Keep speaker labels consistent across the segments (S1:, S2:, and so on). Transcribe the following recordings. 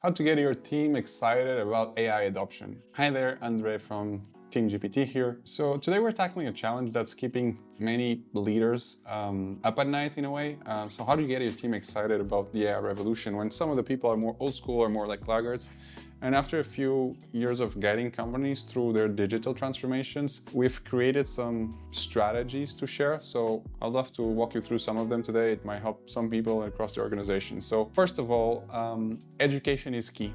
S1: How to get your team excited about AI adoption. Hi there, Andre from Team-GPT here. So today we're tackling a challenge that's keeping many leaders up at night in a way. So how do you get your team excited about the AI revolution when some of the people are more old school or more like laggards? And after a few years of guiding companies through their digital transformations, we've created some strategies to share. So I'd love to walk you through some of them today. It might help some people across the organization. So first of all, education is key.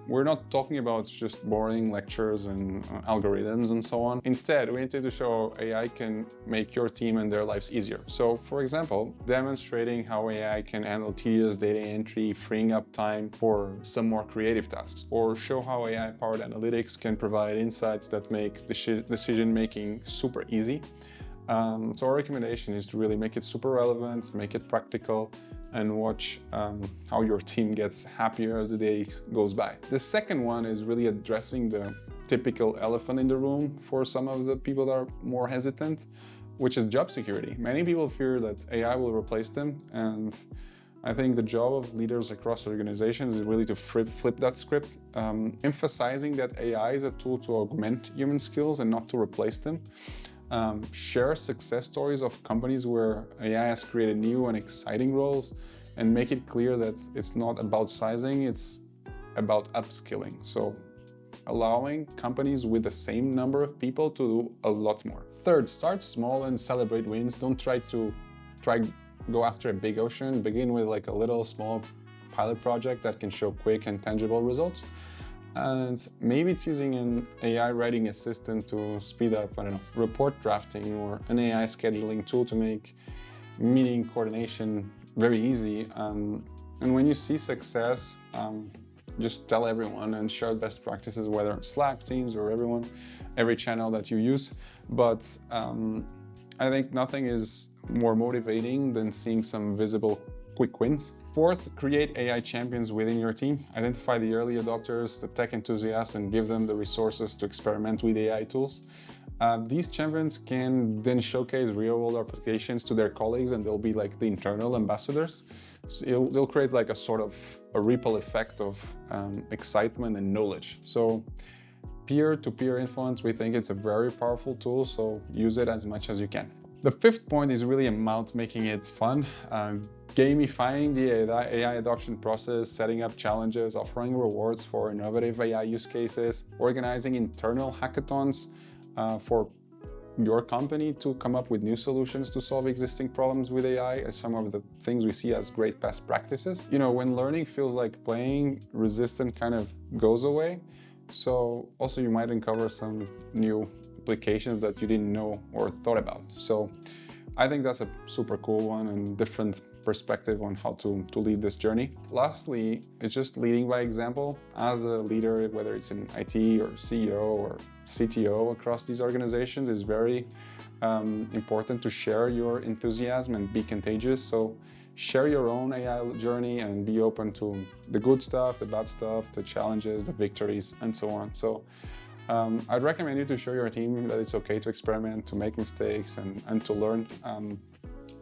S1: We're not talking about just boring lectures and algorithms and so on. Instead, we intend to show how AI can make your team and their lives easier. So, for example, demonstrating how AI can handle tedious data entry, freeing up time for some more creative tasks, or show how AI-powered analytics can provide insights that make decision-making super easy. So our recommendation is to really make it super relevant, make it practical, and watch how your team gets happier as the day goes by. The second one is really addressing the typical elephant in the room for some of the people that are more hesitant, which is job security. Many people fear that AI will replace them, and I think the job of leaders across organizations is really to flip that script, emphasizing that AI is a tool to augment human skills and not to replace them. Share success stories of companies where AI has created new and exciting roles, and make it clear that it's not about sizing, it's about upskilling. So allowing companies with the same number of people to do a lot more. Third, start small and celebrate wins. Don't try go after a big ocean. Begin with like a little small pilot project that can show quick and tangible results. And maybe it's using an AI writing assistant to speed up, I don't know, report drafting, or an AI scheduling tool to make meeting coordination very easy. And when you see success, just tell everyone and share best practices, whether Slack, Teams, or every channel that you use. But I think nothing is more motivating than seeing some visible quick wins. Fourth, create AI champions within your team. Identify the early adopters, the tech enthusiasts, and give them the resources to experiment with AI tools. These champions can then showcase real-world applications to their colleagues, and they'll be like the internal ambassadors. So they'll create like a sort of a ripple effect of excitement and knowledge. So peer-to-peer influence, we think it's a very powerful tool, so use it as much as you can. The fifth point is really about making it fun. Gamifying the AI adoption process, setting up challenges, offering rewards for innovative AI use cases, organizing internal hackathons for your company to come up with new solutions to solve existing problems with AI are some of the things we see as great best practices. You know, when learning feels like playing, resistance kind of goes away. So also you might uncover some new applications that you didn't know or thought about. So I think that's a super cool one and different perspective on how to lead this journey. Lastly, it's just leading by example. As a leader, whether it's in IT or CEO or CTO across these organizations, is very important to share your enthusiasm and be contagious. So share your own AI journey and be open to the good stuff, the bad stuff, the challenges, the victories, and so on. So I'd recommend you to show your team that it's okay to experiment, to make mistakes, and to learn.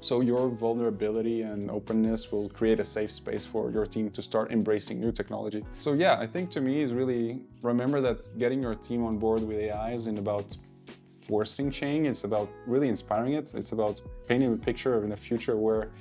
S1: So your vulnerability and openness will create a safe space for your team to start embracing new technology. So yeah, I think to me is really remember that getting your team on board with AI isn't about forcing change, it's about really inspiring it. It's about painting a picture of in a future where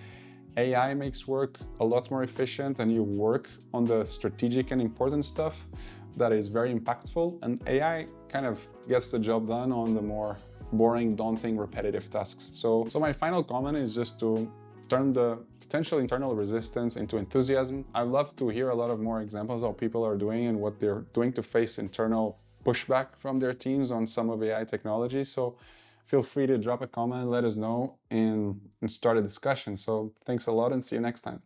S1: AI makes work a lot more efficient and you work on the strategic and important stuff that is very impactful, and AI kind of gets the job done on the more boring, daunting, repetitive tasks. So my final comment is just to turn the potential internal resistance into enthusiasm. I'd love to hear a lot of more examples of how people are doing and what they're doing to face internal pushback from their teams on some of AI technology. So feel free to drop a comment, let us know, and start a discussion. So thanks a lot and see you next time.